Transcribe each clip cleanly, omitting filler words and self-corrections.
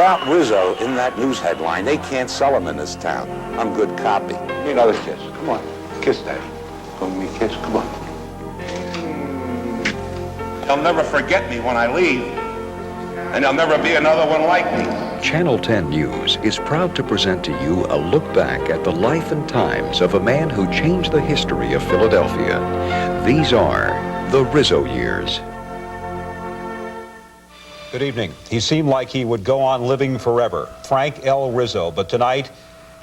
Without Rizzo in that news headline, they can't sell him in this town. I'm good copy. Give me another kiss. Come on. Kiss, Daddy. Give me a kiss. Come on. He'll never forget me when I leave, and there'll never be another one like me. Channel 10 News is proud to present to you a look back at the life and times of a man who changed the history of Philadelphia. These are the Rizzo years. Good evening. He seemed like he would go on living forever, Frank L. Rizzo, but tonight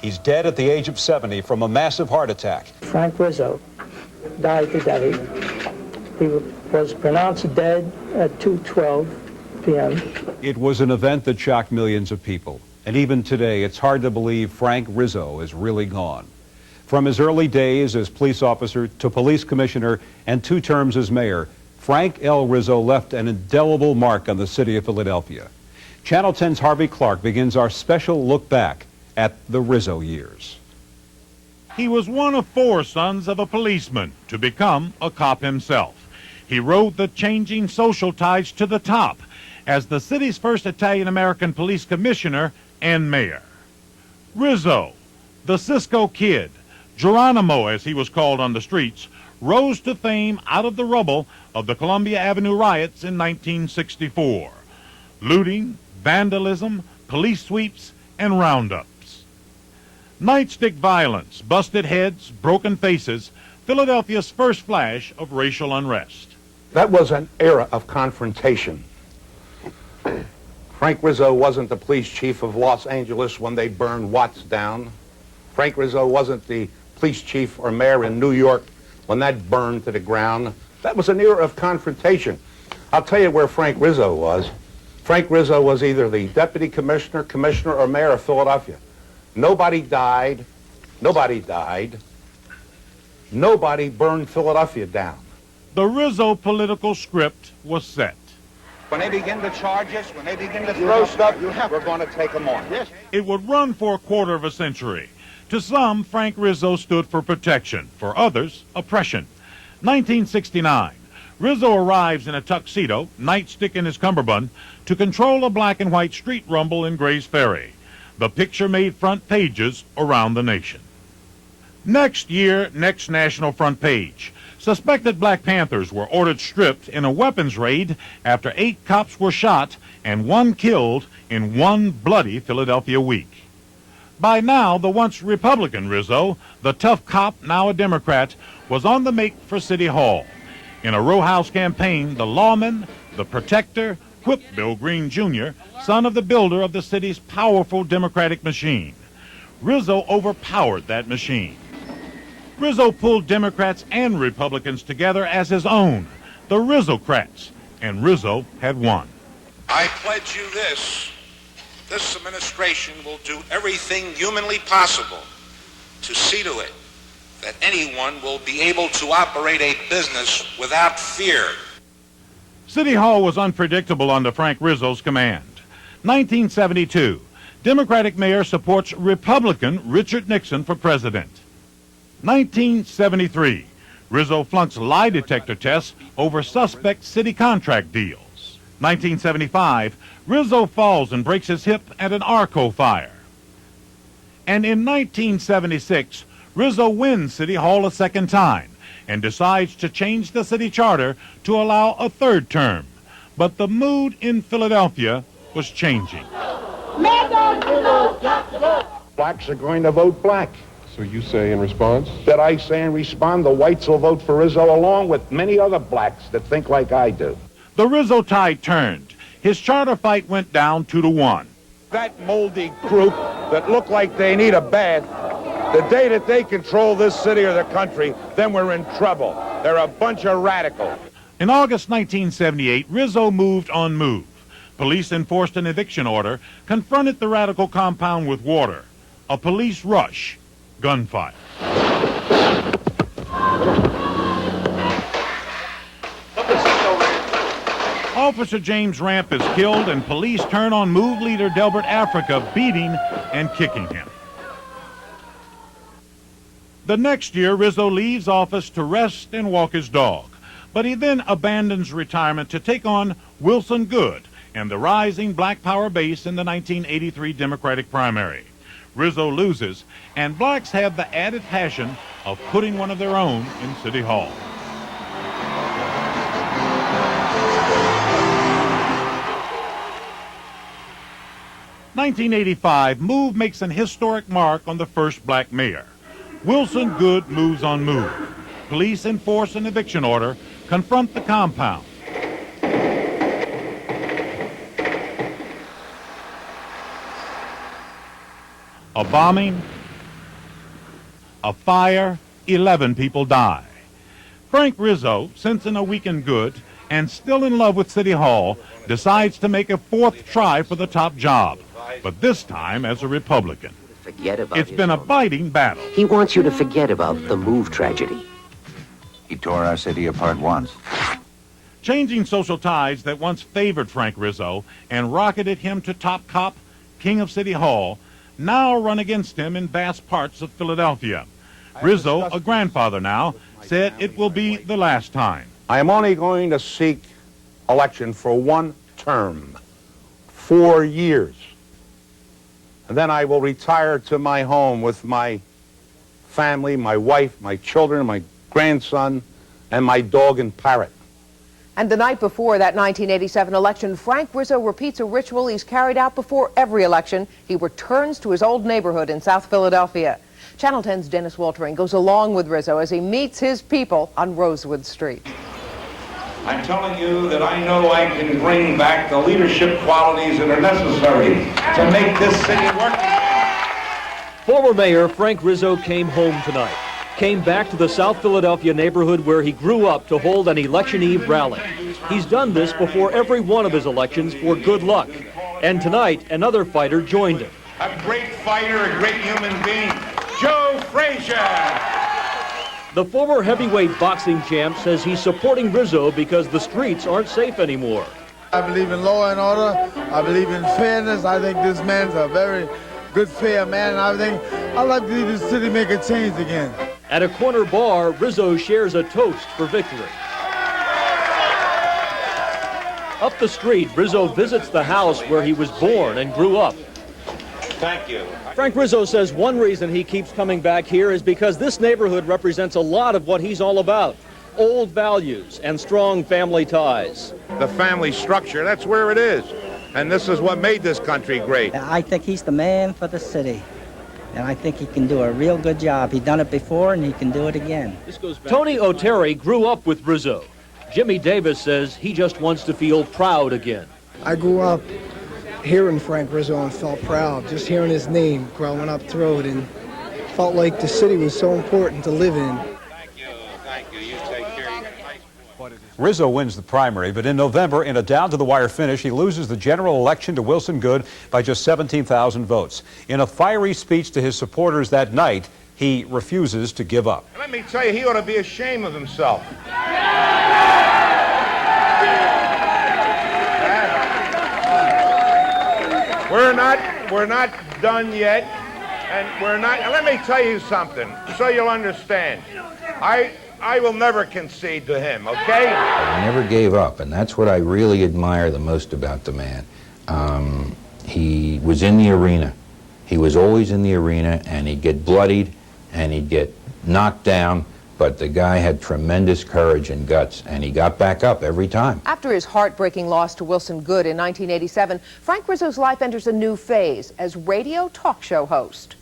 he's dead at the age of 70 from a massive heart attack. Frank Rizzo died today. He was pronounced dead at 2:12 p.m. It was an event that shocked millions of people. And even today, it's hard to believe Frank Rizzo is really gone. From his early days as police officer to police commissioner and 2 terms as mayor, Frank L. Rizzo left an indelible mark on the city of Philadelphia. Channel 10's Harvey Clark begins our special look back at the Rizzo years. He was one of 4 sons of a policeman to become a cop himself. He rode the changing social tides to the top as the city's first Italian-American police commissioner and mayor. Rizzo, the Cisco Kid, Geronimo as he was called on the streets, rose to fame out of the rubble of the Columbia Avenue riots in 1964. Looting, vandalism, police sweeps, and roundups. Nightstick violence, busted heads, broken faces, Philadelphia's first flash of racial unrest. That was an era of confrontation. Frank Rizzo wasn't the police chief of Los Angeles when they burned Watts down. Frank Rizzo wasn't the police chief or mayor in New York when that burned to the ground. That was an era of confrontation. I'll tell you where Frank Rizzo was. Frank Rizzo was either the deputy commissioner, or mayor of Philadelphia. Nobody died. Nobody burned Philadelphia down. The Rizzo political script was set. When they begin to charge us, when they begin to throw stuff, we're going to take them on. Yes. It would run for a quarter of a century. To some, Frank Rizzo stood for protection. For others, oppression. 1969, Rizzo arrives in a tuxedo, nightstick in his cummerbund, to control a black and white street rumble in Gray's Ferry. The picture made front pages around the nation. Next year, next national front page. Suspected Black Panthers were ordered stripped in a weapons raid after 8 cops were shot and 1 killed in one bloody Philadelphia week. By now, the once Republican Rizzo, the tough cop, now a Democrat, was on the make for City Hall. In a row house campaign, the lawman, the protector, whipped Bill Green, Jr., son of the builder of the city's powerful Democratic machine. Rizzo overpowered that machine. Rizzo pulled Democrats and Republicans together as his own, the Rizzocrats, and Rizzo had won. I pledge you this. This administration will do everything humanly possible to see to it that anyone will be able to operate a business without fear. City Hall was unpredictable under Frank Rizzo's command. 1972, Democratic mayor supports Republican Richard Nixon for president. 1973, Rizzo flunks lie detector tests over suspect city contract deals. 1975, Rizzo falls and breaks his hip at an Arco fire. And in 1976, Rizzo wins City Hall a second time and decides to change the city charter to allow a 3rd term. But the mood in Philadelphia was changing. Blacks are going to vote black. So you say in response? That I say in response, the whites will vote for Rizzo along with many other blacks that think like I do. The Rizzo tide turned. His charter fight went down 2-1. That moldy group that look like they need a bath, the day that they control this city or the country, then we're in trouble. They're a bunch of radicals. In August 1978, Rizzo moved on move. Police enforced an eviction order, confronted the radical compound with water. A police rush. Gunfire. Officer James Ramp is killed and police turn on move leader Delbert Africa, beating and kicking him. The next year, Rizzo leaves office to rest and walk his dog, but he then abandons retirement to take on Wilson Good, and the rising black power base in the 1983 Democratic primary. Rizzo loses, and blacks have the added passion of putting one of their own in City Hall. "1985, Move makes an historic mark on the first black mayor. Wilson Good moves on Move. Police enforce an eviction order, confront the compound. A bombing, a fire, 11 people die. Frank Rizzo, since in a weekend good and still in love with City Hall, decides to make a fourth try for the top job, but this time as a Republican. Forget about It's been a biting battle. He wants you to forget about the Move tragedy. He tore our city apart once. Changing social ties that once favored Frank Rizzo and rocketed him to top cop, king of City Hall, now run against him in vast parts of Philadelphia. Rizzo, a grandfather now, said it will be the last time. I am only going to seek election for one term, 4 years. And then I will retire to my home with my family, my wife, my children, my grandson, and my dog and parrot. And the night before that 1987 election, Frank Rizzo repeats a ritual he's carried out before every election. He returns to his old neighborhood in South Philadelphia. Channel 10's Dennis Waltering goes along with Rizzo as he meets his people on Rosewood Street. I'm telling you that I know I can bring back the leadership qualities that are necessary to make this city work again. Former Mayor Frank Rizzo came home tonight. Came back to the South Philadelphia neighborhood where he grew up to hold an Election Eve rally. He's done this before every one of his elections for good luck. And tonight, another fighter joined him. A great fighter, a great human being, Joe Frazier. The former heavyweight boxing champ says he's supporting Rizzo because the streets aren't safe anymore. I believe in law and order. I believe in fairness. I think this man's a very good, fair man. And I think I'd like to see this city make a change again. At a corner bar, Rizzo shares a toast for victory. Up the street, Rizzo visits the house where he was born and grew up. Thank you. Frank Rizzo says one reason he keeps coming back here is because this neighborhood represents a lot of what he's all about. Old values and strong family ties. The family structure, that's where it is. And this is what made this country great. I think he's the man for the city. And I think he can do a real good job. He's done it before, and he can do it again. Tony O'Terry grew up with Rizzo. Jimmy Davis says he just wants to feel proud again. I grew up hearing Frank Rizzo and felt proud, just hearing his name growing up through it, and felt like the city was so important to live in. Thank you. You take care. Rizzo wins the primary, but in November, in a down-to-the-wire finish, he loses the general election to Wilson Good by just 17,000 votes. In a fiery speech to his supporters that night, he refuses to give up. Let me tell you, he ought to be ashamed of himself. We're not done yet, and we're not. Let me tell you something, so you'll understand. I will never concede to him, okay? He never gave up, and that's what I really admire the most about the man. He was in the arena. He was always in the arena, and he'd get bloodied, and he'd get knocked down, but the guy had tremendous courage and guts, and he got back up every time. After his heartbreaking loss to Wilson Good in 1987, Frank Rizzo's life enters a new phase as radio talk show host.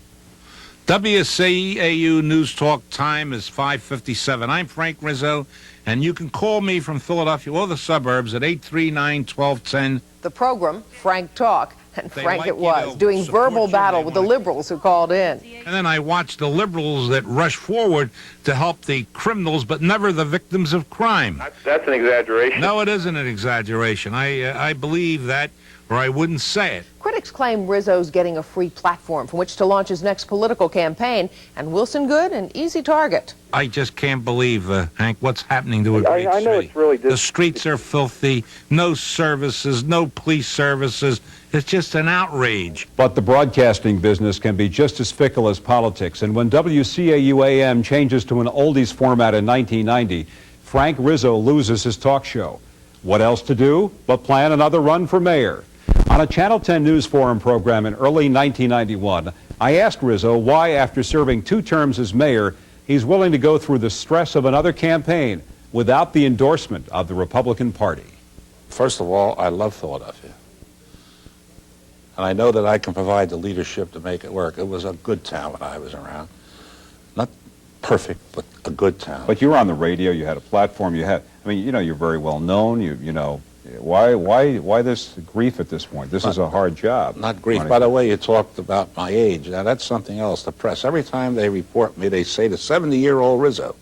WCAU News Talk time is 5:57. I'm Frank Rizzo, and you can call me from Philadelphia or the suburbs at 839-1210. The program, Frank Talk, and They Frank like it you was, to doing support verbal you, battle they with the wanna- liberals who called in. And then I watch the liberals that rush forward to help the criminals, but never the victims of crime. That's an exaggeration. No, it isn't an exaggeration. I believe that, or I wouldn't say it. Critics claim Rizzo's getting a free platform from which to launch his next political campaign, and Wilson Good an easy target. I just can't believe, Hank, what's happening to a great I know city. it's really The streets are filthy, no services, no police services. It's just an outrage. But the broadcasting business can be just as fickle as politics, and when WCAU-AM changes to an oldies format in 1990, Frank Rizzo loses his talk show. What else to do but plan another run for mayor? On a Channel 10 News Forum program in early 1991, I asked Rizzo why, after serving 2 terms as mayor, he's willing to go through the stress of another campaign without the endorsement of the Republican Party. First of all, I love Philadelphia. And I know that I can provide the leadership to make it work. It was a good town when I was around. Not perfect, but a good town. But you were on the radio, you had a platform, you're very well known, why this grief at this point? This is a hard job. Not grief. By the way, you talked about my age. Now, that's something else. The press, every time they report me, they say the 70-year-old Rizzo.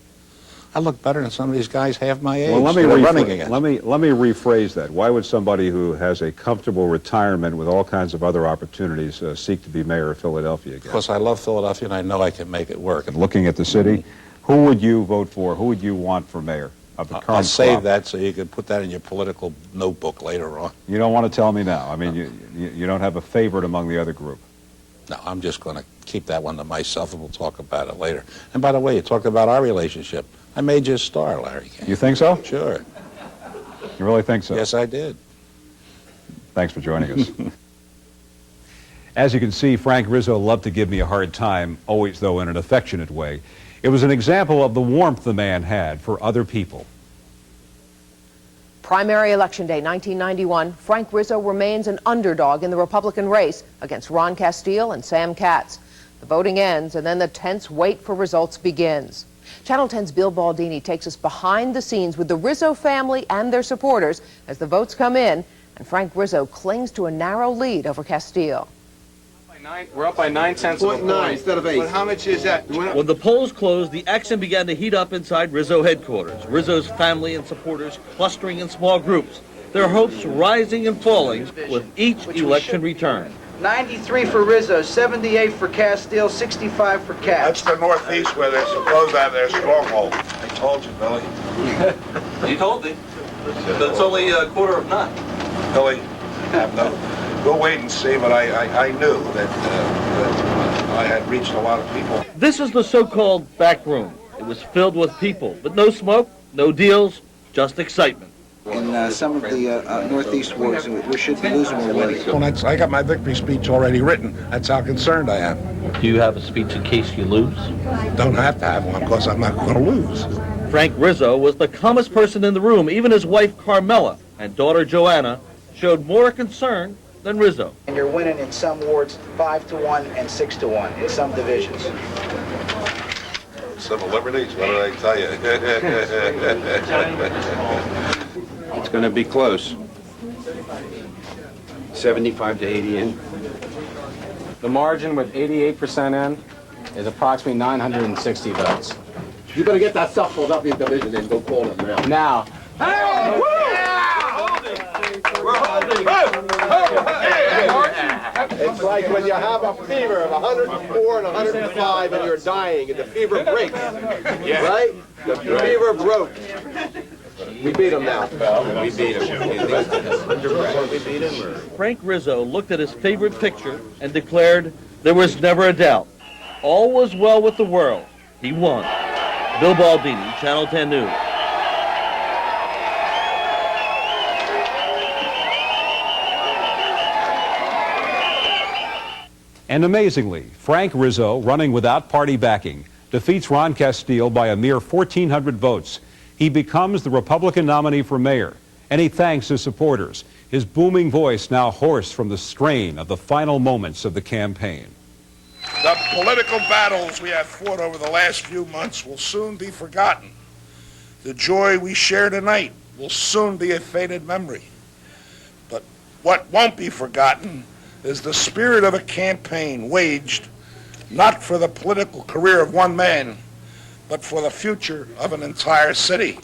I look better than some of these guys half my age. Well, let me rephrase that. Why would somebody who has a comfortable retirement with all kinds of other opportunities seek to be mayor of Philadelphia again? Because I love Philadelphia and I know I can make it work. And looking at the city, who would you vote for? Who would you want for mayor of the current I'll save crop? that so you can put that in your political notebook later on. You don't want to tell me now. I mean, you don't have a favorite among the other group. No, I'm just going to keep that one to myself and we'll talk about it later. And by the way, you talked about our relationship. I made you a star, Larry King. You think so? Sure. You really think so? Yes, I did. Thanks for joining us. As you can see, Frank Rizzo loved to give me a hard time, always, though, in an affectionate way. It was an example of the warmth the man had for other people. Primary Election Day 1991, Frank Rizzo remains an underdog in the Republican race against Ron Castile and Sam Katz. The voting ends, and then the tense wait for results begins. Channel 10's Bill Baldini takes us behind the scenes with the Rizzo family and their supporters as the votes come in, and Frank Rizzo clings to a narrow lead over Castile. We're up by 9/10 of a point instead of 8. But how much is that? When the polls closed, the action began to heat up inside Rizzo headquarters. Rizzo's family and supporters clustering in small groups, their hopes rising and falling with each election return. 93 for Rizzo, 78 for Castile, 65 for Katz. That's the Northeast where they're supposed to have their stronghold. I told you, Billy. You told me. But it's only a quarter of 9. Billy, we'll wait and see, but I knew that I had reached a lot of people. This is the so-called back room. It was filled with people, but no smoke, no deals, just excitement. In some of the Northeast wards, we should be losing or winning. Well, I got my victory speech already written. That's how concerned I am. Do you have a speech in case you lose? Don't have to have one because I'm not going to lose. Frank Rizzo was the calmest person in the room. Even his wife Carmela and daughter Joanna showed more concern than Rizzo. And you're winning in some wards 5-1 and 6-1 in some divisions. Civil liberties, what did I tell you? It's going to be close. 75 to 80 in. The margin with 88% in is approximately 960 votes. You better get that South Philadelphia division in. Go call them now. Now, It's like when you have a fever of 104 and 105 and you're dying and the fever breaks. Yeah. Right? The fever broke. We beat him now. We beat him. We beat him. Frank Rizzo looked at his favorite picture and declared there was never a doubt. All was well with the world. He won. Bill Baldini, Channel 10 News. And amazingly, Frank Rizzo, running without party backing, defeats Ron Castile by a mere 1,400 votes. He becomes the Republican nominee for mayor, and he thanks his supporters, his booming voice now hoarse from the strain of the final moments of the campaign. The political battles we have fought over the last few months will soon be forgotten. The joy we share tonight will soon be a faded memory. But what won't be forgotten is the spirit of a campaign waged not for the political career of one man, but for the future of an entire city.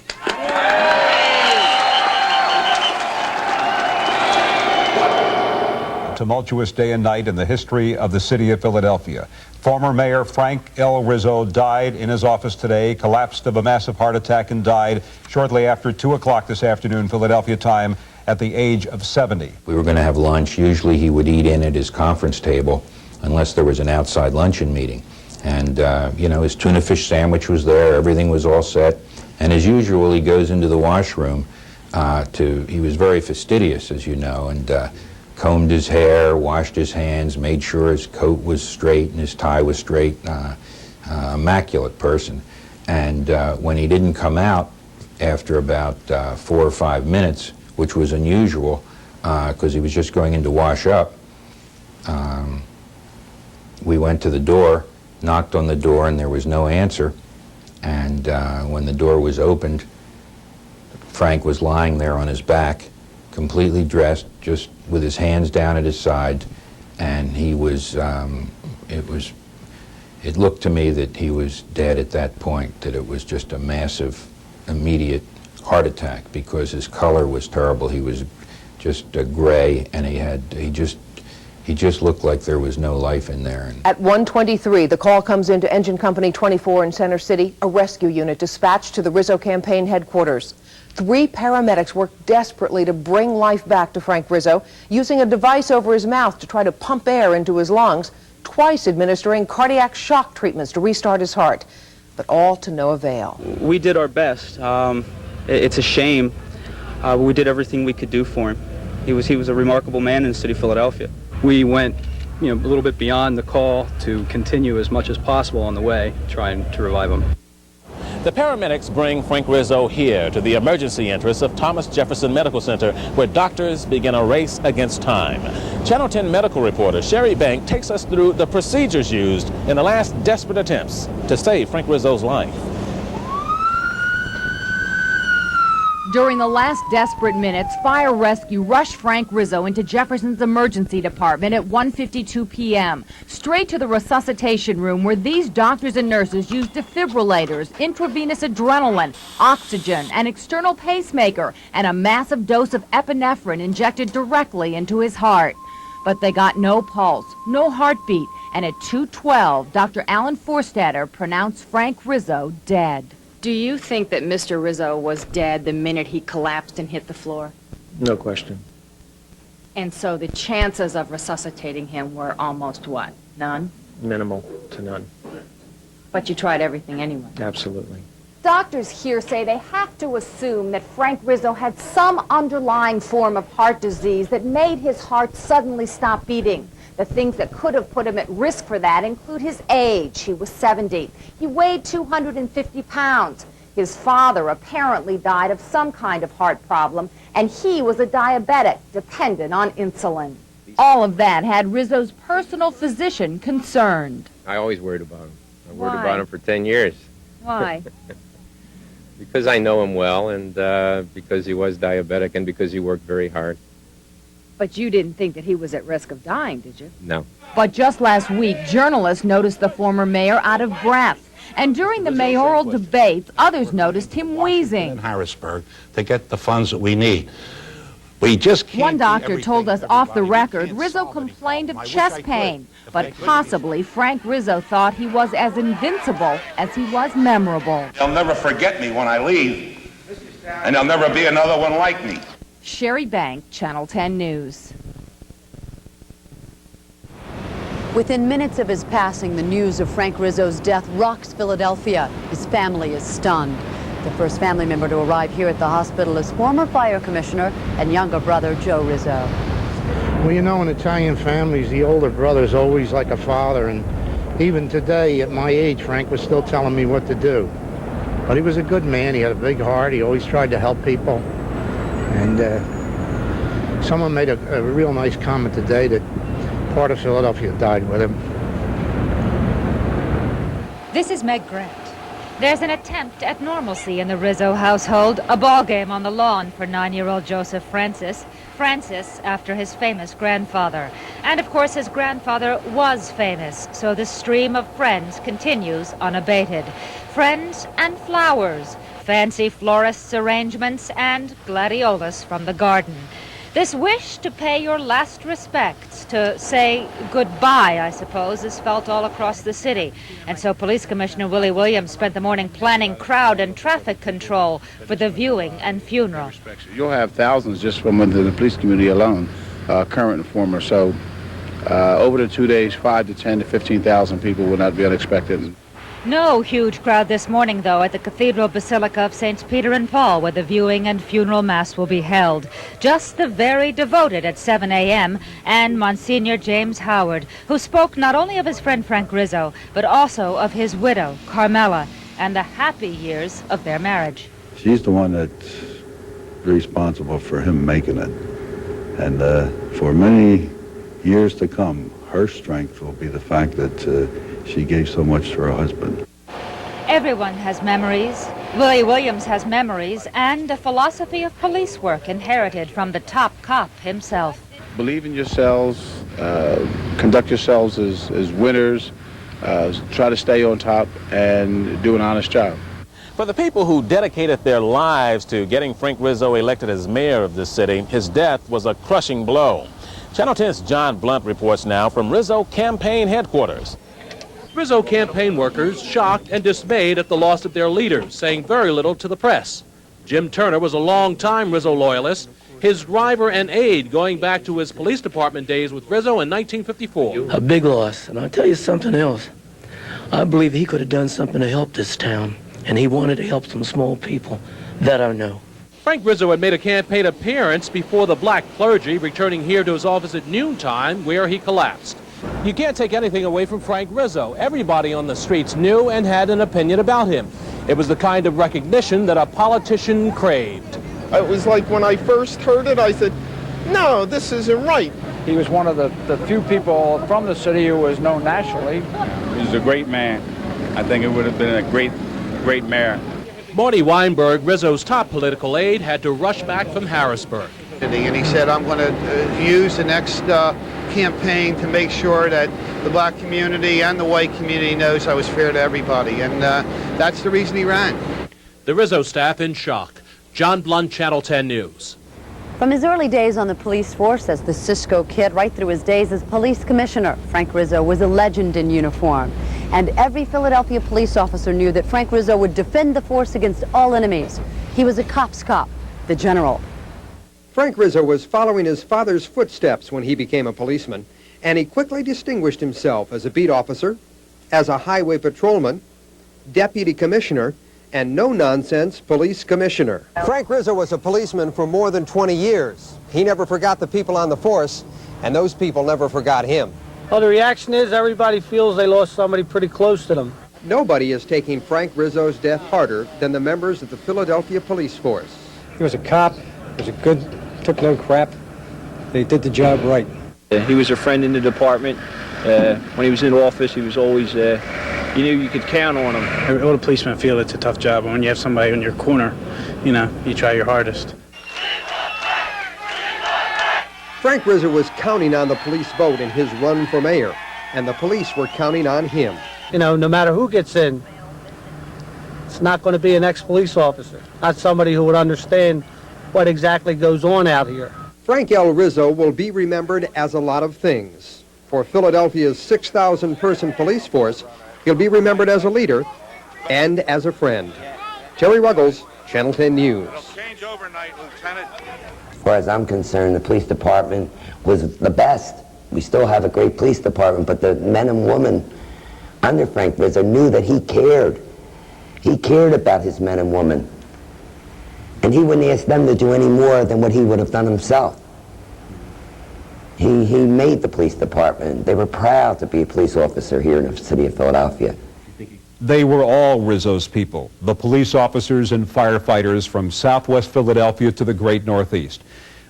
A tumultuous day and night in the history of the city of Philadelphia. Former Mayor Frank L. Rizzo died in his office today, collapsed of a massive heart attack and died shortly after 2 o'clock this afternoon, Philadelphia time, at the age of 70. We were going to have lunch. Usually he would eat in at his conference table unless there was an outside luncheon meeting. And, you know, his tuna fish sandwich was there. Everything was all set. And as usual, he goes into the washroom He was very fastidious, as you know, and combed his hair, washed his hands, made sure his coat was straight and his tie was straight. Immaculate person. And when he didn't come out after about 4 or 5 minutes, which was unusual because he was just going in to wash up, we went to the door, knocked on the door, and there was no answer. And when the door was opened, Frank was lying there on his back, completely dressed, just with his hands down at his side, and he was, it looked to me that he was dead at that point, that it was just a massive, immediate heart attack because his color was terrible. He was just gray, and he just looked like there was no life in there. At 1:23, the call comes into Engine Company 24 in Center City, a rescue unit dispatched to the Rizzo campaign headquarters. 3 paramedics worked desperately to bring life back to Frank Rizzo, using a device over his mouth to try to pump air into his lungs, twice administering cardiac shock treatments to restart his heart, but all to no avail. We did our best. It's a shame. We did everything we could do for him. He was a remarkable man in the city of Philadelphia. We went, a little bit beyond the call to continue as much as possible on the way, trying to revive him. The paramedics bring Frank Rizzo here to the emergency entrance of Thomas Jefferson Medical Center, where doctors begin a race against time. Channel 10 medical reporter Sherry Bank takes us through the procedures used in the last desperate attempts to save Frank Rizzo's life. During the last desperate minutes, fire rescue rushed Frank Rizzo into Jefferson's emergency department at 1:52 p.m., straight to the resuscitation room where these doctors and nurses used defibrillators, intravenous adrenaline, oxygen, an external pacemaker, and a massive dose of epinephrine injected directly into his heart. But they got no pulse, no heartbeat, and at 2:12, Dr. Alan Forstater pronounced Frank Rizzo dead. Do you think that Mr. Rizzo was dead the minute he collapsed and hit the floor? No question. And so the chances of resuscitating him were almost what? None? Minimal to none. But you tried everything anyway. Absolutely. Doctors here say they have to assume that Frank Rizzo had some underlying form of heart disease that made his heart suddenly stop beating. The things that could have put him at risk for that include his age. He was 70. He weighed 250 pounds. His father apparently died of some kind of heart problem, and he was a diabetic dependent on insulin. All of that had Rizzo's personal physician concerned. I always worried about him. I worried Why? about him for 10 years. Why? Because I know him well, and because he was diabetic, and because he worked very hard. But you didn't think that he was at risk of dying, did you? No. But just last week, journalists noticed the former mayor out of breath. And during the mayoral debates, others noticed him wheezing. In Harrisburg to get the funds that we need. We just can't. One doctor told us off the record Rizzo complained of chest pain, but possibly Frank Rizzo thought he was as invincible as he was memorable. They'll never forget me when I leave, and there'll never be another one like me. Sherry Bank, Channel 10 News. Within minutes of his passing, the news of Frank Rizzo's death rocks Philadelphia. His family is stunned. The first family member to arrive here at the hospital is former fire commissioner and younger brother Joe Rizzo. Well, you know, in Italian families, the older brother's always like a father, and even today, at my age, Frank was still telling me what to do. But he was a good man. He had a big heart. He always tried to help people. And someone made a real nice comment today that part of Philadelphia died with him. This is Meg Grant. There's an attempt at normalcy in the Rizzo household, a ball game on the lawn for 9-year-old Joseph Francis. Francis after his famous grandfather. And of course his grandfather was famous, so the stream of friends continues unabated. Friends and flowers, fancy florists' arrangements, and gladiolus from the garden. This wish to pay your last respects, to say goodbye, I suppose, is felt all across the city. And so Police Commissioner Willie Williams spent the morning planning crowd and traffic control for the viewing and funeral. You'll have thousands just from the police community alone, current and former. So over the 2 days, 5 to 10 to 15,000 people will not be unexpected. No huge crowd this morning, though, at the Cathedral Basilica of Saints Peter and Paul, where the viewing and funeral mass will be held. Just the very devoted at 7 a.m., and Monsignor James Howard, who spoke not only of his friend Frank Rizzo, but also of his widow, Carmela, and the happy years of their marriage. She's the one that's responsible for him making it. And for many years to come, her strength will be the fact that she gave so much to her husband. Everyone has memories. Willie Williams has memories and a philosophy of police work inherited from the top cop himself. Believe in yourselves, conduct yourselves as winners, try to stay on top, and do an honest job. For the people who dedicated their lives to getting Frank Rizzo elected as mayor of this city, his death was a crushing blow. Channel 10's John Blunt reports now from Rizzo campaign headquarters. Rizzo campaign workers shocked and dismayed at the loss of their leaders, saying very little to the press. Jim Turner was a long-time Rizzo loyalist, his driver and aide going back to his police department days with Rizzo in 1954. A big loss, and I'll tell you something else. I believe he could have done something to help this town, and he wanted to help some small people. That I know. Frank Rizzo had made a campaign appearance before the black clergy, returning here to his office at noontime, where he collapsed. You can't take anything away from Frank Rizzo. Everybody on the streets knew and had an opinion about him. It was the kind of recognition that a politician craved. It was like when I first heard it, I said, no, this isn't right. He was one of the few people from the city who was known nationally. He was a great man. I think it would have been a great mayor. Marty Weinberg, Rizzo's top political aide, had to rush back from Harrisburg. And he said, I'm going to use the next campaign to make sure that the black community and the white community knows I was fair to everybody. And that's the reason he ran. The Rizzo staff in shock. John Blunt, Channel 10 News. From his early days on the police force as the Cisco Kid right through his days as police commissioner, Frank Rizzo was a legend in uniform. And every Philadelphia police officer knew that Frank Rizzo would defend the force against all enemies. He was a cop's cop, the general. Frank Rizzo was following his father's footsteps when he became a policeman, and he quickly distinguished himself as a beat officer, as a highway patrolman, deputy commissioner, and no-nonsense police commissioner. Frank Rizzo was a policeman for more than 20 years. He never forgot the people on the force, and those people never forgot him. Well, the reaction is everybody feels they lost somebody pretty close to them. Nobody is taking Frank Rizzo's death harder than the members of the Philadelphia police force. He was a cop, was a good, took no crap. They did the job right. He was a friend in the department. When he was in office, he was always, you knew you could count on him. All the policemen feel it's a tough job, and when you have somebody in your corner, you know, you try your hardest. Frank Rizzo was counting on the police vote in his run for mayor, and the police were counting on him. You know, no matter who gets in, it's not going to be an ex-police officer, not somebody who would understand what exactly goes on out here. Frank L. Rizzo will be remembered as a lot of things. For Philadelphia's 6,000-person police force, he'll be remembered as a leader and as a friend. Terry Ruggles, Channel 10 News. Change overnight, Lieutenant. As far as I'm concerned, the police department was the best. We still have a great police department, but the men and women under Frank Rizzo knew that he cared. He cared about his men and women. And he wouldn't ask them to do any more than what he would have done himself. He made the police department. They were proud to be a police officer here in the city of Philadelphia. They were all Rizzo's people, the police officers and firefighters from Southwest Philadelphia to the great Northeast.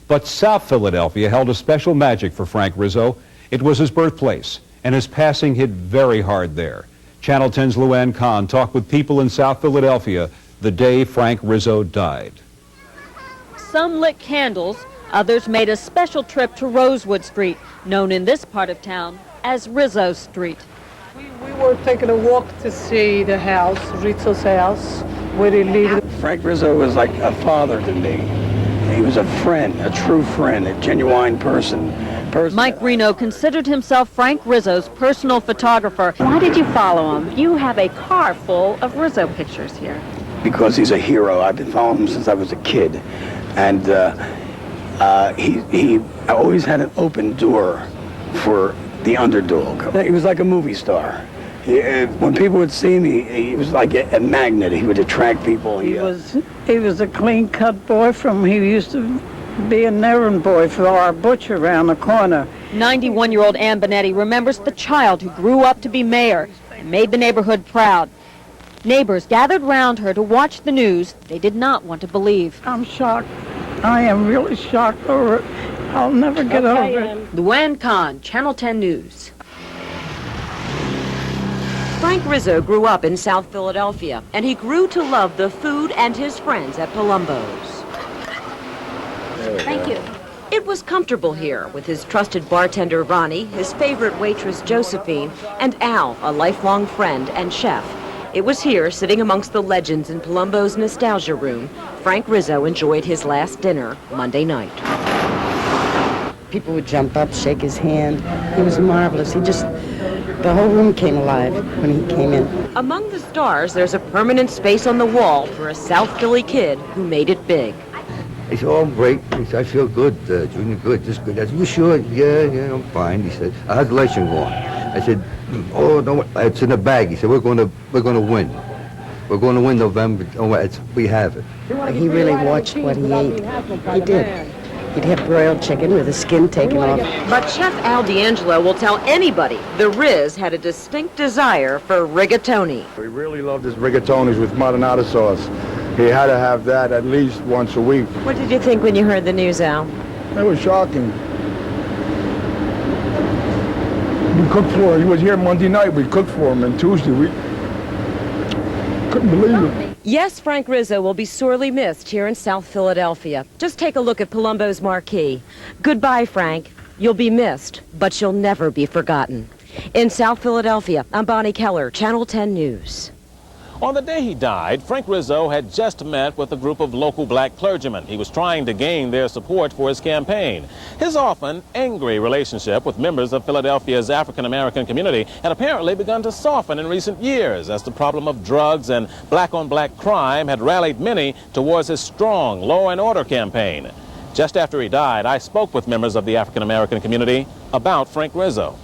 But South Philadelphia held a special magic for Frank Rizzo. It was his birthplace, and his passing hit very hard there. Channel 10's Luann Kahn talked with people in South Philadelphia the day Frank Rizzo died. Some lit candles, others made a special trip to Rosewood Street, known in this part of town as Rizzo Street. We were taking a walk to see the house, Rizzo's house, where he lived. Frank Rizzo was like a father to me. He was a friend, a true friend, a genuine person. Mike Reno considered himself Frank Rizzo's personal photographer. Why did you follow him? You have a car full of Rizzo pictures here. Because he's a hero. I've been following him since I was a kid. And he always had an open door for the underdog. He was like a movie star. When people would see me, he was like a magnet. He would attract people. He was a clean-cut boy he used to be an errand boy for our butcher around the corner. 91-year-old Ann Benetti remembers the child who grew up to be mayor and made the neighborhood proud. Neighbors gathered round her to watch the news they did not want to believe. I'm shocked. I am really shocked over it. I'll never get over it. Luann Kahn, Channel 10 News. Frank Rizzo grew up in South Philadelphia, and he grew to love the food and his friends at Palumbo's. Thank you. It was comfortable here with his trusted bartender Ronnie, his favorite waitress Josephine, and Al, a lifelong friend and chef. It was here, sitting amongst the legends in Palumbo's nostalgia room, Frank Rizzo enjoyed his last dinner Monday night. People would jump up, shake his hand. He was marvelous. The whole room came alive when he came in. Among the stars, there's a permanent space on the wall for a South Philly kid who made it big. He said, oh, I'm great. He said, I feel good, Junior, good, just good. I said, you sure? Yeah, I'm fine. He said, how's the election going? I said, oh, no, it's in a bag. He said, we're going to win. We're going to win November. Oh, we have it. He really watched what he ate. He did. He'd have broiled chicken with the skin taken off. But Chef Al D'Angelo will tell anybody the Riz had a distinct desire for rigatoni. We really loved his rigatonis with marinara sauce. He had to have that at least once a week. What did you think when you heard the news, Al? It was shocking. We cooked for him. He was here Monday night. We cooked for him, and Tuesday we couldn't believe it. Yes, Frank Rizzo will be sorely missed here in South Philadelphia. Just take a look at Palumbo's marquee. Goodbye, Frank. You'll be missed, but you'll never be forgotten. In South Philadelphia, I'm Bonnie Keller, Channel 10 News. On the day he died, Frank Rizzo had just met with a group of local black clergymen. He was trying to gain their support for his campaign. His often angry relationship with members of Philadelphia's African-American community had apparently begun to soften in recent years as the problem of drugs and black-on-black crime had rallied many towards his strong law and order campaign. Just after he died, I spoke with members of the African-American community about Frank Rizzo.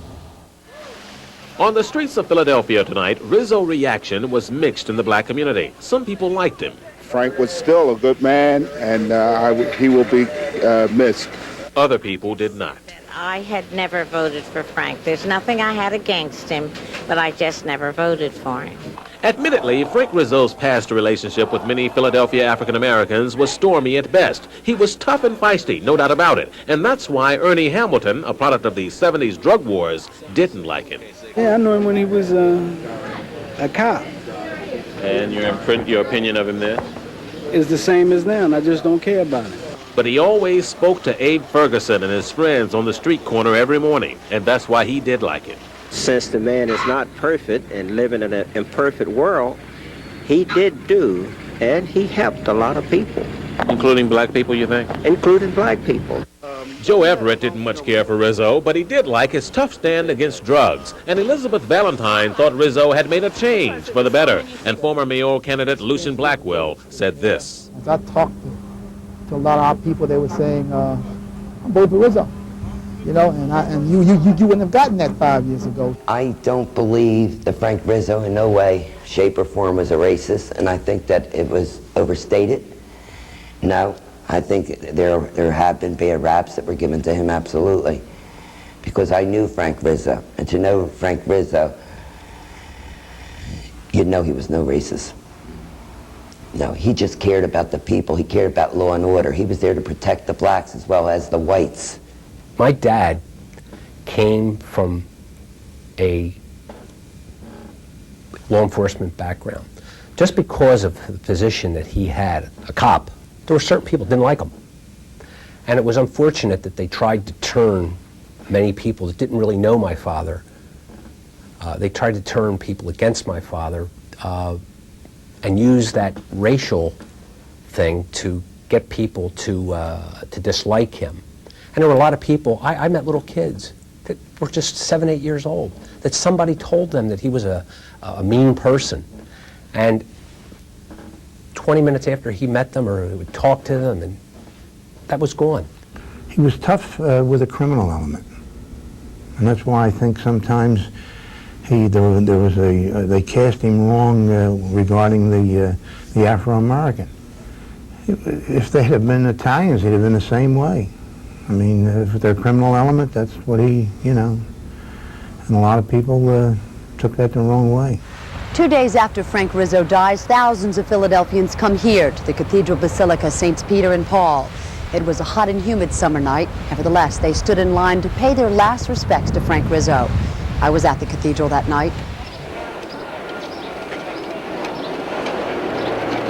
On the streets of Philadelphia tonight, Rizzo's reaction was mixed in the black community. Some people liked him. Frank was still a good man, and he will be missed. Other people did not. I had never voted for Frank. There's nothing I had against him, but I just never voted for him. Admittedly, Frank Rizzo's past relationship with many Philadelphia African Americans was stormy at best. He was tough and feisty, no doubt about it. And that's why Ernie Hamilton, a product of the 70s drug wars, didn't like him. Yeah, I knew him when he was a cop. And your opinion of him then? It's the same as then. I just don't care about it. But he always spoke to Abe Ferguson and his friends on the street corner every morning, and that's why he did like him. Since the man is not perfect and living in an imperfect world, he did do, and he helped a lot of people. Including black people, you think? Including black people. Joe Everett didn't much care for Rizzo, but he did like his tough stand against drugs. And Elizabeth Valentine thought Rizzo had made a change for the better. And former mayoral candidate Lucian Blackwell said this. As I talked to a lot of our people, they were saying, I'm voting for Rizzo. You know, and you wouldn't have gotten that 5 years ago. I don't believe that Frank Rizzo in no way, shape, or form was a racist, and I think that it was overstated. No, I think there have been bad raps that were given to him, absolutely. Because I knew Frank Rizzo, and to know Frank Rizzo, you'd know he was no racist. No, he just cared about the people. He cared about law and order. He was there to protect the blacks as well as the whites. My dad came from a law enforcement background. Just because of the position that he had, a cop, there were certain people that didn't like him. And it was unfortunate that they tried to turn many people that didn't really know my father. They tried to turn people against my father and use that racial thing to get people to dislike him. And there were a lot of people, I met little kids that were just 7, 8 years old, that somebody told them that he was a mean person. And 20 minutes after he met them or would talk to them, and that was gone. He was tough with a criminal element. And that's why I think sometimes They cast him wrong regarding the Afro-American. If they had been Italians, he'd have been the same way. I mean, if they're criminal element, that's what he, you know. And a lot of people took that the wrong way. 2 days after Frank Rizzo dies, thousands of Philadelphians come here to the Cathedral Basilica, Saints Peter and Paul. It was a hot and humid summer night. Nevertheless, they stood in line to pay their last respects to Frank Rizzo. I was at the cathedral that night.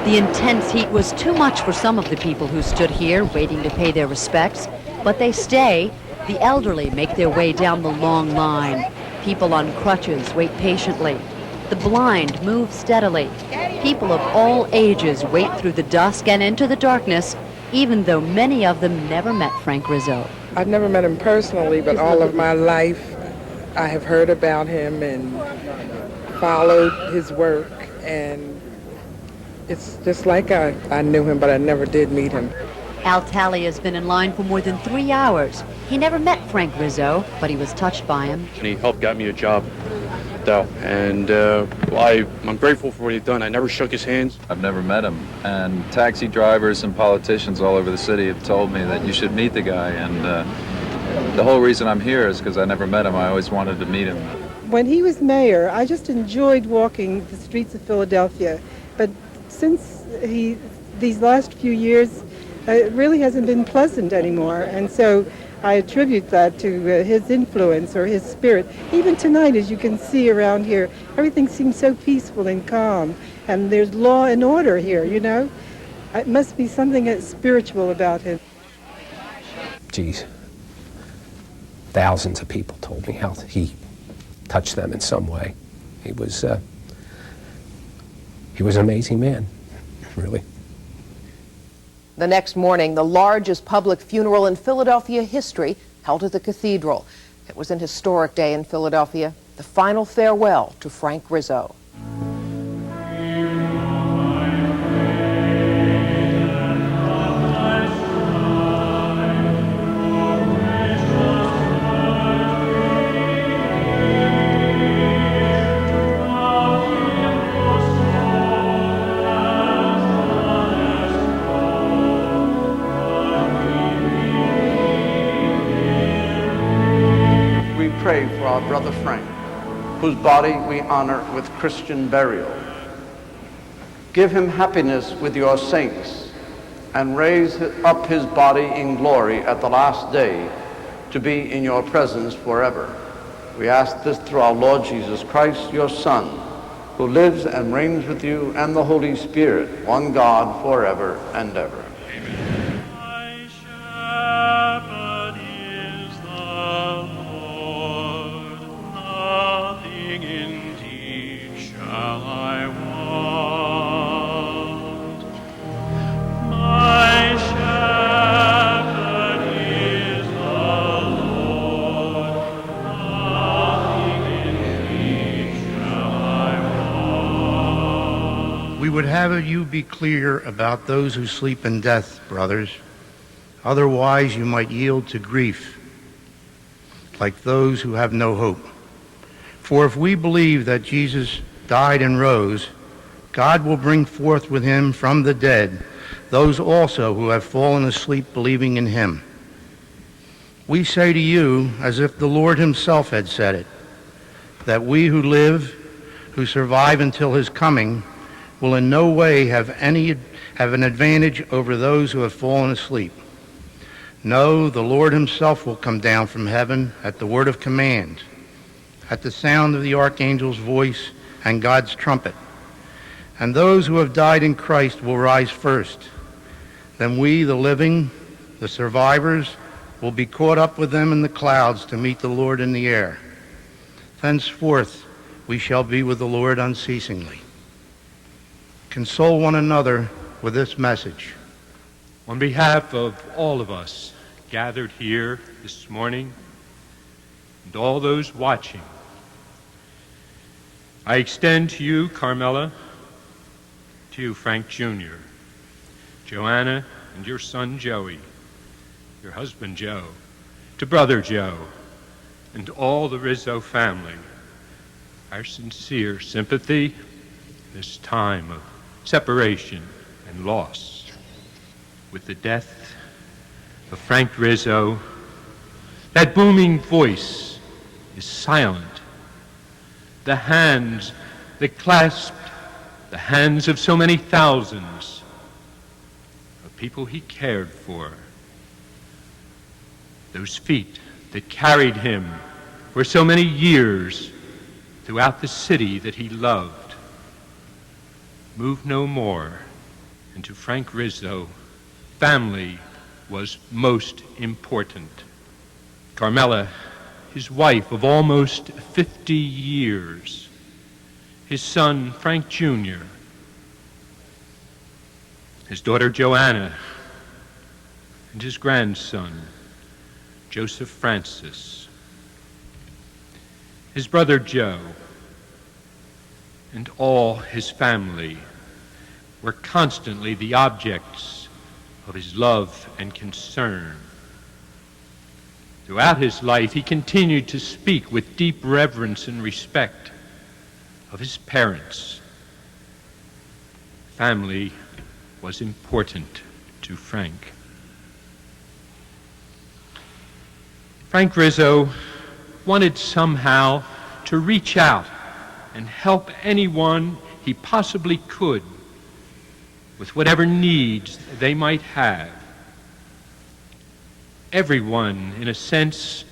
The intense heat was too much for some of the people who stood here waiting to pay their respects, but they stay. The elderly make their way down the long line. People on crutches wait patiently. The blind move steadily. People of all ages wait through the dusk and into the darkness, even though many of them never met Frank Rizzo. I've never met him personally, but all of my life I have heard about him and followed his work, and it's just like I knew him, but I never did meet him. Al Talley has been in line for more than 3 hours. He never met Frank Rizzo, but he was touched by him. And he helped get me a job, though, and I'm grateful for what he's done. I never shook his hands. I've never met him, and taxi drivers and politicians all over the city have told me that you should meet the guy, and the whole reason I'm here is because I never met him. I always wanted to meet him. When he was mayor, I just enjoyed walking the streets of Philadelphia, but since these last few years, it really hasn't been pleasant anymore, and so I attribute that to his influence or his spirit. Even tonight, as you can see around here, everything seems so peaceful and calm, and there's law and order here, you know? It must be something that's spiritual about him. Geez, thousands of people told me how he touched them in some way. He was an amazing man, really. The next morning, the largest public funeral in Philadelphia history held at the cathedral. It was an historic day in Philadelphia, the final farewell to Frank Rizzo. Pray for our brother Frank, whose body we honor with Christian burial. Give him happiness with your saints, and raise up his body in glory at the last day to be in your presence forever. We ask this through our Lord Jesus Christ, your Son, who lives and reigns with you and the Holy Spirit, one God, forever and ever. We would have you be clear about those who sleep in death, brothers. Otherwise, you might yield to grief, like those who have no hope. For if we believe that Jesus died and rose, God will bring forth with him from the dead those also who have fallen asleep believing in him. We say to you, as if the Lord himself had said it, that we who live, who survive until his coming, will in no way have an advantage over those who have fallen asleep. No, the Lord himself will come down from heaven at the word of command, at the sound of the archangel's voice and God's trumpet. And those who have died in Christ will rise first. Then we, the living, the survivors, will be caught up with them in the clouds to meet the Lord in the air. Thenceforth, we shall be with the Lord unceasingly. Console one another with this message. On behalf of all of us gathered here this morning and all those watching, I extend to you, Carmela, to you, Frank Jr., Joanna, and your son, Joey, your husband, Joe, to brother Joe, and all the Rizzo family, our sincere sympathy this time of separation and loss. With the death of Frank Rizzo, that booming voice is silent. The hands that clasped the hands of so many thousands of people he cared for, those feet that carried him for so many years throughout the city that he loved, move no more. And to Frank Rizzo, family was most important. Carmela, his wife of almost 50 years, his son, Frank Jr., his daughter, Joanna, and his grandson, Joseph Francis, his brother, Joe, and all his family were constantly the objects of his love and concern. Throughout his life, he continued to speak with deep reverence and respect of his parents. Family was important to Frank. Frank Rizzo wanted somehow to reach out and help anyone he possibly could with whatever needs they might have. Everyone, in a sense,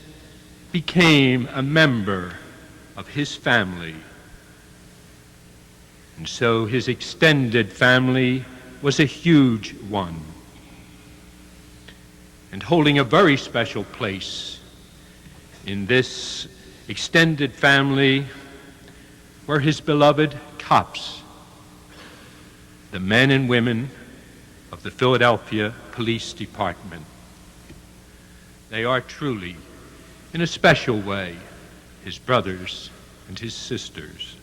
became a member of his family. And so his extended family was a huge one. And holding a very special place in this extended family were his beloved cops, the men and women of the Philadelphia Police Department. They are truly, in a special way, his brothers and his sisters.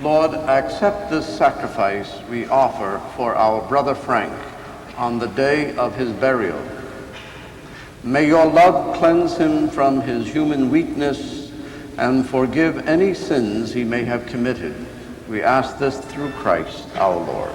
Lord, accept this sacrifice we offer for our brother Frank on the day of his burial. May your love cleanse him from his human weakness and forgive any sins he may have committed. We ask this through Christ our Lord.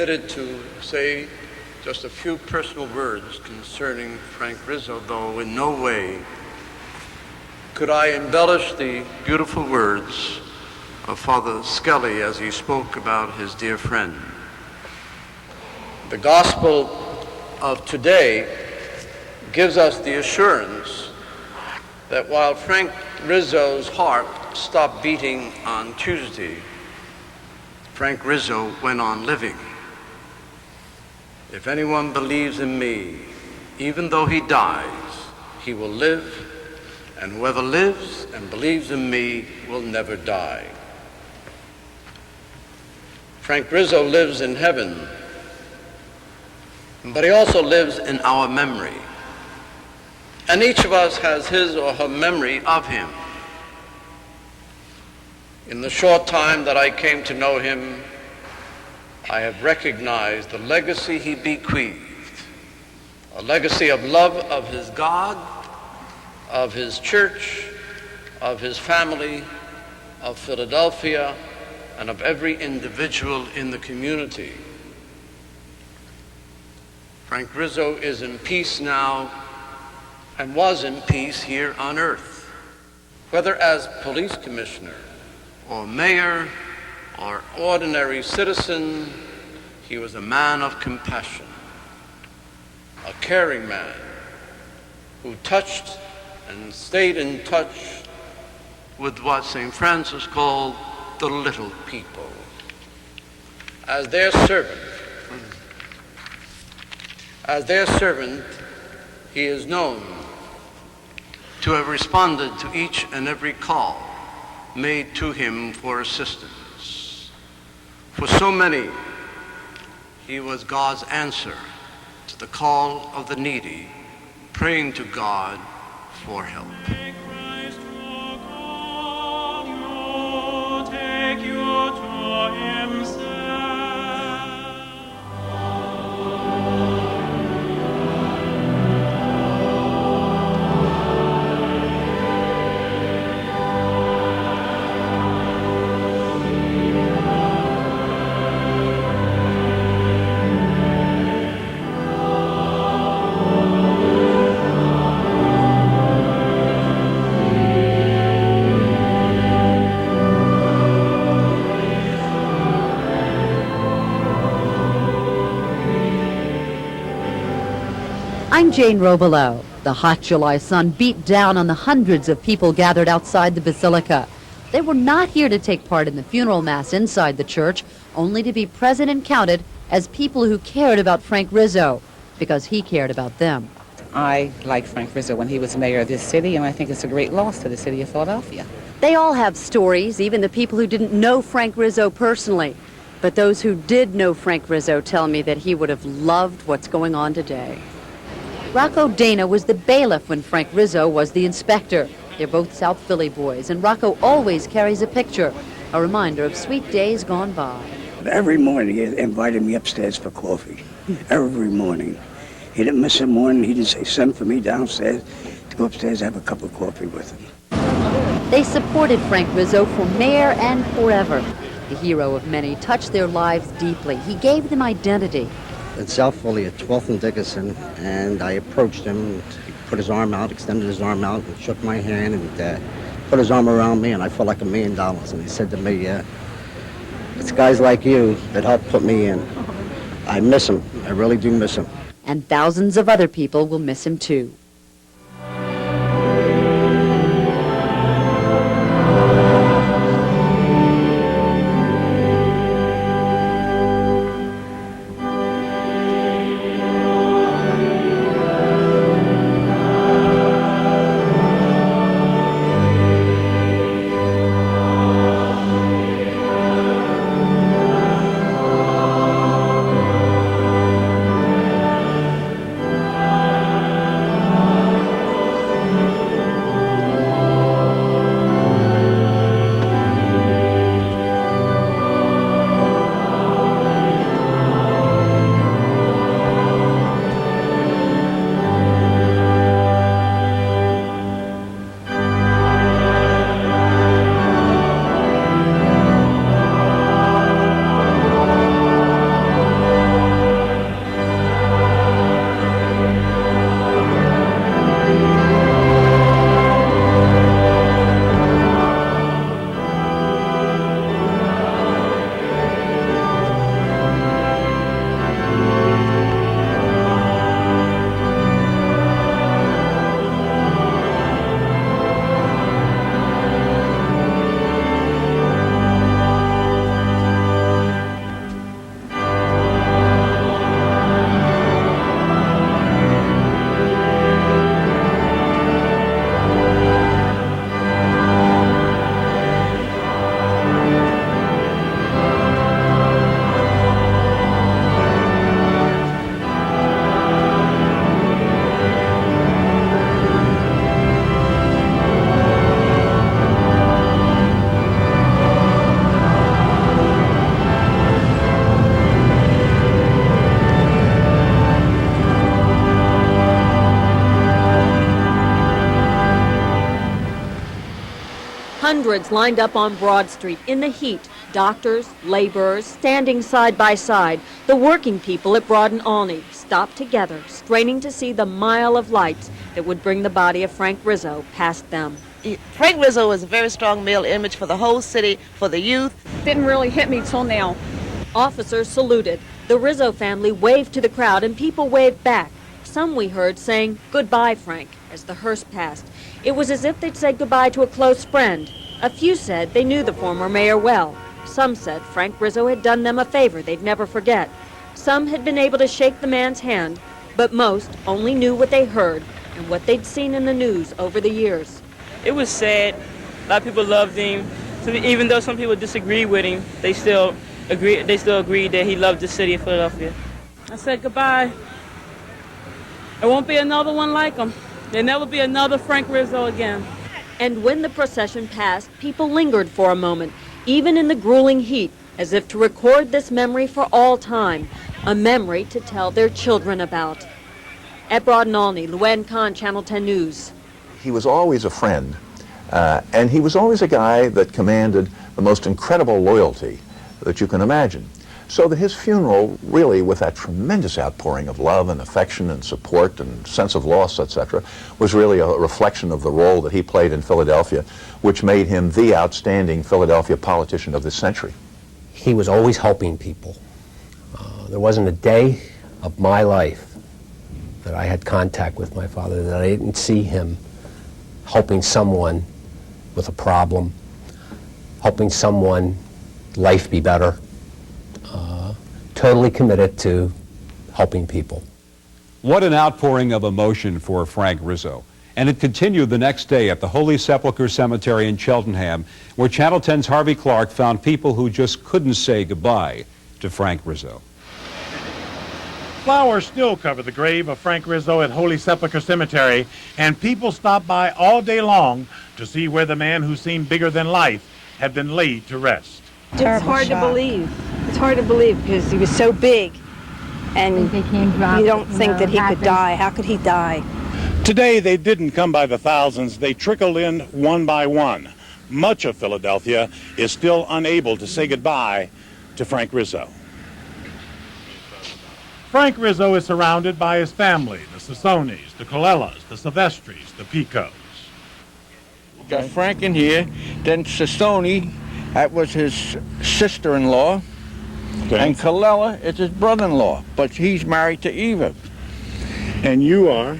To say just a few personal words concerning Frank Rizzo, though in no way could I embellish the beautiful words of Father Skelly as he spoke about his dear friend. The gospel of today gives us the assurance that while Frank Rizzo's heart stopped beating on Tuesday, Frank Rizzo went on living. If anyone believes in me, even though he dies, he will live, and whoever lives and believes in me will never die. Frank Rizzo lives in heaven, but he also lives in our memory. And each of us has his or her memory of him. In the short time that I came to know him, I have recognized the legacy he bequeathed, a legacy of love of his God, of his church, of his family, of Philadelphia, and of every individual in the community. Frank Rizzo is in peace now and was in peace here on earth. Whether as police commissioner or mayor or ordinary citizen, he was a man of compassion, a caring man who touched and stayed in touch with what St. Francis called the little people. As their servant, he is known to have responded to each and every call made to him for assistance. For so many, he was God's answer to the call of the needy, praying to God for help. I'm Jane Robileau. The hot July sun beat down on the hundreds of people gathered outside the basilica. They were not here to take part in the funeral mass inside the church, only to be present and counted as people who cared about Frank Rizzo, because he cared about them. I liked Frank Rizzo when he was mayor of this city, and I think it's a great loss to the city of Philadelphia. They all have stories, even the people who didn't know Frank Rizzo personally. But those who did know Frank Rizzo tell me that he would have loved what's going on today. Rocco Dana was the bailiff when Frank Rizzo was the inspector. They're both South Philly boys, and Rocco always carries a picture, a reminder of sweet days gone by. Every morning he invited me upstairs for coffee. Every morning. He didn't miss a morning. He didn't say, send for me downstairs to go upstairs and have a cup of coffee with him. They supported Frank Rizzo for mayor and forever. The hero of many touched their lives deeply. He gave them identity. In South Philly at 12th and Dickinson, and I approached him. He put his arm out, extended his arm out, and shook my hand, and put his arm around me, and I felt like $1 million. And he said to me, it's guys like you that helped put me in. I miss him. I really do miss him. And thousands of other people will miss him too. Hundreds lined up on Broad Street in the heat. Doctors, laborers, standing side by side. The working people at Broad and Olney stopped together, straining to see the mile of lights that would bring the body of Frank Rizzo past them. Frank Rizzo was a very strong male image for the whole city, for the youth. Didn't really hit me till now. Officers saluted. The Rizzo family waved to the crowd and people waved back. Some we heard saying, "Goodbye, Frank," as the hearse passed. It was as if they'd said goodbye to a close friend. A few said they knew the former mayor well. Some said Frank Rizzo had done them a favor they'd never forget. Some had been able to shake the man's hand, but most only knew what they heard and what they'd seen in the news over the years. It was sad. A lot of people loved him. So even though some people disagreed with him, they still agreed that he loved the city of Philadelphia. I said goodbye. There won't be another one like him. There'll never be another Frank Rizzo again. And when the procession passed, people lingered for a moment, even in the grueling heat, as if to record this memory for all time, a memory to tell their children about. At Broad and Olney, Luann Kahn, Channel 10 News. He was always a friend, and he was always a guy that commanded the most incredible loyalty that you can imagine. So that his funeral, really, with that tremendous outpouring of love and affection and support and sense of loss, etc., was really a reflection of the role that he played in Philadelphia, which made him the outstanding Philadelphia politician of this century. He was always helping people. There wasn't a day of my life that I had contact with my father that I didn't see him helping someone with a problem, helping someone life be better. Totally committed to helping people. What an outpouring of emotion for Frank Rizzo. And it continued the next day at the Holy Sepulchre Cemetery in Cheltenham, where Channel 10's Harvey Clark found people who just couldn't say goodbye to Frank Rizzo. Flowers still cover the grave of Frank Rizzo at Holy Sepulchre Cemetery, and people stop by all day long to see where the man who seemed bigger than life had been laid to rest. It's hard to believe. It's hard to believe because he was so big, and you don't think that he could die. How could he die? Today, they didn't come by the thousands. They trickled in one by one. Much of Philadelphia is still unable to say goodbye to Frank Rizzo. Frank Rizzo is surrounded by his family, the Sassonis, the Colellas, the Silvestris, the Picos. Got Frank in here, then Sassoni, that was his sister-in-law, and Colella is his brother-in-law, but he's married to Eva. And you are?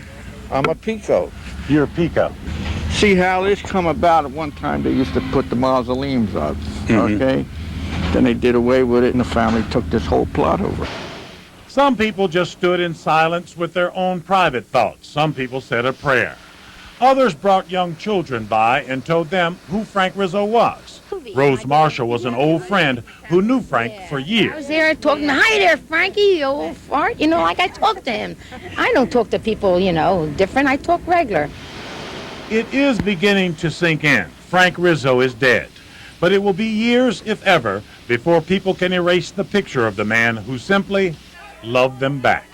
I'm a Pico. You're a Pico. See how this come about? At one time they used to put the mausoleums up, okay? Then they did away with it and the family took this whole plot over. Some people just stood in silence with their own private thoughts. Some people said a prayer. Others brought young children by and told them who Frank Rizzo was. Rose Marshall was an old friend who knew Frank for years. I was there talking, hi there, Frankie, you old fart. You know, like I talk to him. I don't talk to people, you know, different. I talk regular. It is beginning to sink in. Frank Rizzo is dead. But it will be years, if ever, before people can erase the picture of the man who simply loved them back.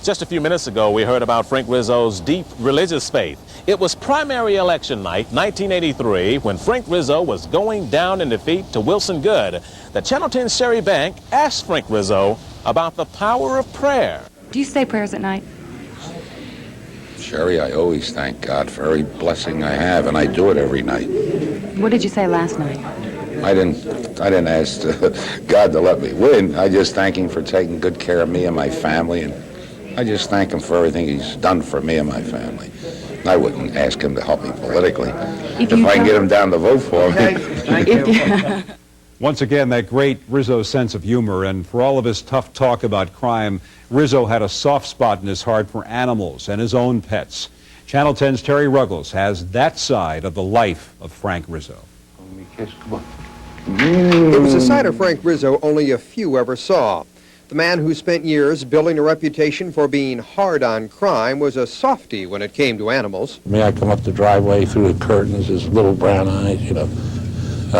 Just a few minutes ago, we heard about Frank Rizzo's deep religious faith. It was primary election night, 1983, when Frank Rizzo was going down in defeat to Wilson Goode, that Channel 10's Sherry Bank asked Frank Rizzo about the power of prayer. Do you say prayers at night? Sherry, I always thank God for every blessing I have, and I do it every night. What did you say last night? I didn't ask God to let me win. I just thank him for taking good care of me and my family, and I just thank him for everything he's done for me and my family. I wouldn't ask him to help me politically if I can get him down to vote for me. Once again, that great Rizzo sense of humor, and for all of his tough talk about crime, Rizzo had a soft spot in his heart for animals and his own pets. Channel 10's Terry Ruggles has that side of the life of Frank Rizzo. It was a side of Frank Rizzo only a few ever saw. The man who spent years building a reputation for being hard on crime was a softy when it came to animals. May I come up the driveway through the curtains, his little brown eyes, you know,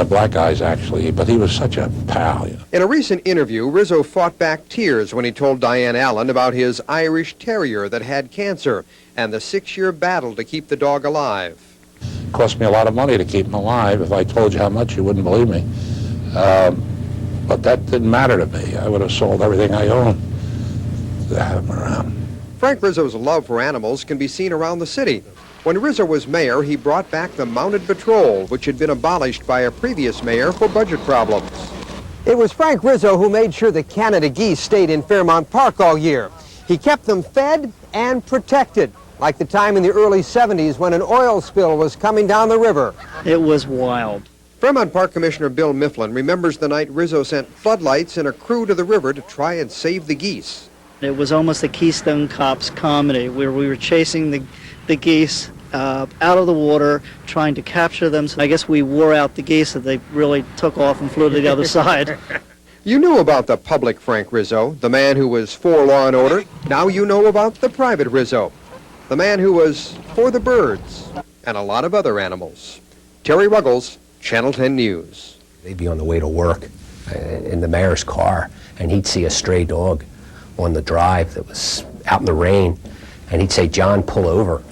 black eyes actually, but he was such a pal. You know. In a recent interview, Rizzo fought back tears when he told Diane Allen about his Irish Terrier that had cancer and the 6-year battle to keep the dog alive. It cost me a lot of money to keep him alive. If I told you how much, you wouldn't believe me. But that didn't matter to me. I would have sold everything I owned to have him around. Frank Rizzo's love for animals can be seen around the city. When Rizzo was mayor, he brought back the mounted patrol, which had been abolished by a previous mayor for budget problems. It was Frank Rizzo who made sure the Canada geese stayed in Fairmount Park all year. He kept them fed and protected. like the time in the early 70s when an oil spill was coming down the river. It was wild. Fremont Park Commissioner Bill Mifflin remembers the night Rizzo sent floodlights and a crew to the river to try and save the geese. It was almost a Keystone Cops comedy where we were chasing the geese out of the water, trying to capture them. So I guess we wore out the geese that they really took off and flew to the other side. You knew about the public Frank Rizzo, the man who was for law and order. Now you know about the private Rizzo, the man who was for the birds and a lot of other animals. Terry Ruggles, Channel 10 News. They'd be on the way to work in the mayor's car, and he'd see a stray dog on the drive that was out in the rain, and he'd say, "John, pull over."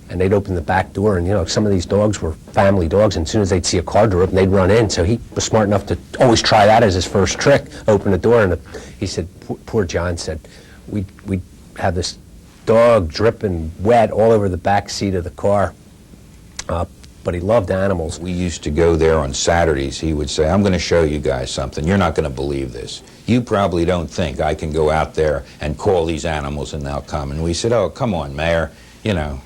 And they'd open the back door, and, you know, some of these dogs were family dogs, and as soon as they'd see a car door open, they'd run in. So he was smart enough to always try that as his first trick, open the door. And he said, poor John said, we'd have this dog dripping wet all over the back seat of the car. But he loved animals. We used to go there on Saturdays. He would say, "I'm going to show you guys something. You're not going to believe this. You probably don't think I can go out there and call these animals and they'll come." And we said, "Oh, come on, Mayor, you know,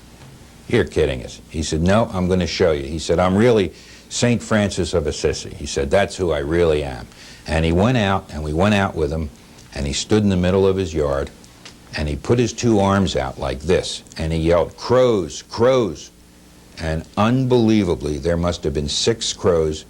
you're kidding us." He said, "No, I'm going to show you." He said, "I'm really St. Francis of Assisi." He said, "That's who I really am." And he went out, and we went out with him, and he stood in the middle of his yard, and he put his two arms out like this, and he yelled, "Crows, crows." And unbelievably, there must have been 6 crows,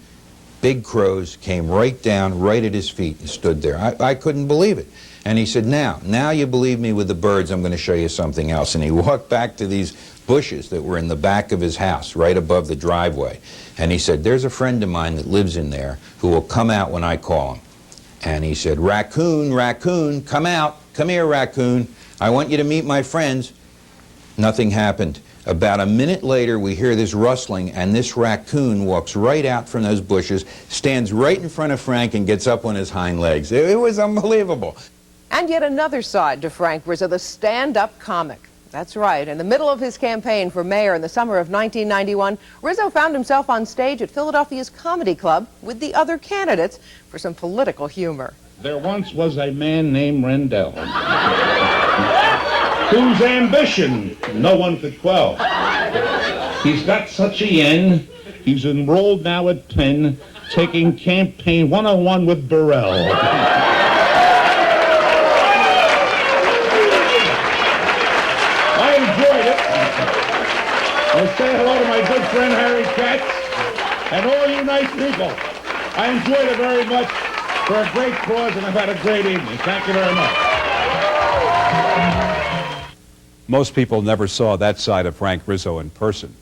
big crows, came right down, right at his feet and stood there. I couldn't believe it. And he said, now you believe me with the birds, I'm going to show you something else. And he walked back to these bushes that were in the back of his house, right above the driveway. And he said, "There's a friend of mine that lives in there who will come out when I call him." And he said, "Raccoon, raccoon, come out. Come here, raccoon. I want you to meet my friends." Nothing happened. About a minute later, we hear this rustling, and this raccoon walks right out from those bushes, stands right in front of Frank, and gets up on his hind legs. It was unbelievable. And yet another side to Frank Rizzo, the stand-up comic. That's right. In the middle of his campaign for mayor in the summer of 1991, Rizzo found himself on stage at Philadelphia's Comedy Club with the other candidates for some political humor. There once was a man named Rendell, whose ambition no one could quell. He's got such a yen, he's enrolled now at Penn, taking campaign 101 with Burrell. I enjoyed it. I'll say hello to my good friend Harry Katz and all you nice people. I enjoyed it very much for a great cause, and I've had a great evening. Thank you very much. Most people never saw that side of Frank Rizzo in person.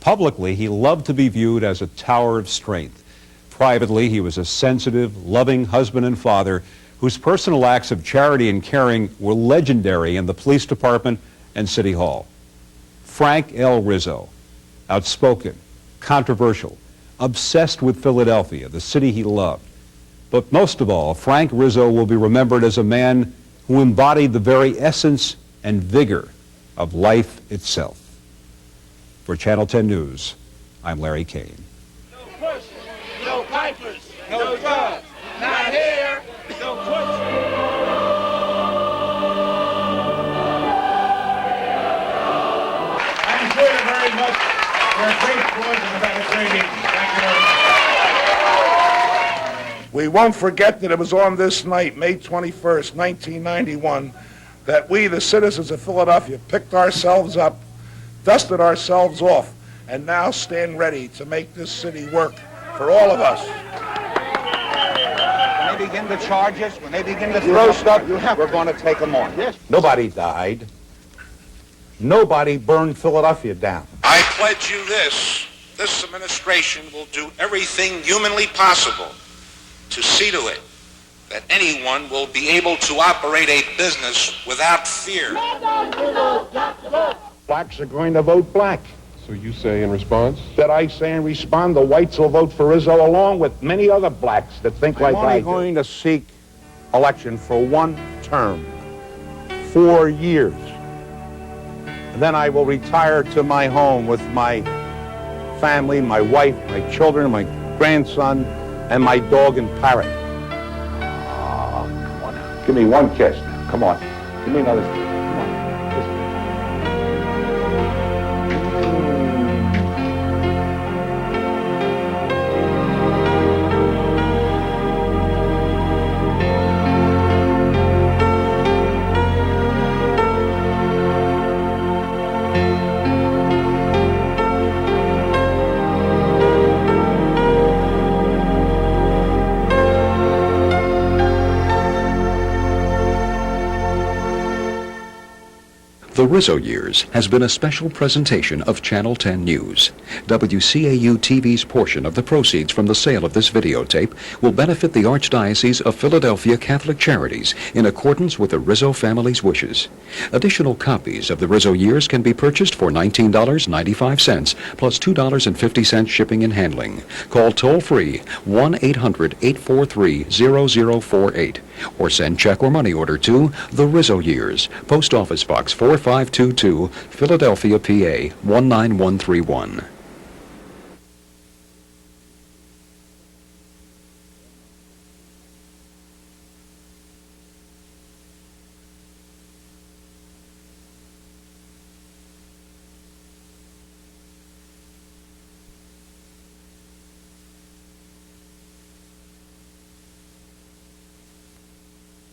Publicly, he loved to be viewed as a tower of strength. Privately, he was a sensitive, loving husband and father whose personal acts of charity and caring were legendary in the police department and City Hall. Frank L. Rizzo, outspoken, controversial, obsessed with Philadelphia, the city he loved. But most of all, Frank Rizzo will be remembered as a man who embodied the very essence and vigor of life itself. For Channel 10 News, I'm Larry Kane. No push, no pipers, no drugs, not here, no push. I enjoyed it very much. You're a great cause, and I've had a great evening. Thank you very much. We won't forget that it was on this night, May 21st, 1991, that we, the citizens of Philadelphia, picked ourselves up, dusted ourselves off, and now stand ready to make this city work for all of us. When they begin to charge us, when they begin to throw stuff, we're going to take them on. Yes. Nobody died. Nobody burned Philadelphia down. I pledge you this administration will do everything humanly possible to see to it that anyone will be able to operate a business without fear. Blacks are going to vote black. So you say in response? That I say in response, the whites will vote for Rizzo along with many other blacks that think like I do. I'm only going to seek election for one term, 4 years. And then I will retire to my home with my family, my wife, my children, my grandson, and my dog and parrot. Oh, come on now. Give me one kiss now. Come on. Give me another kiss. Come on. Kiss me. The Rizzo Years has been a special presentation of Channel 10 News. WCAU TV's portion of the proceeds from the sale of this videotape will benefit the Archdiocese of Philadelphia Catholic Charities in accordance with the Rizzo family's wishes. Additional copies of The Rizzo Years can be purchased for $19.95 plus $2.50 shipping and handling. Call toll-free 1-800-843-0048 or send check or money order to The Rizzo Years, Post Office Box 4522, Philadelphia, PA 19131.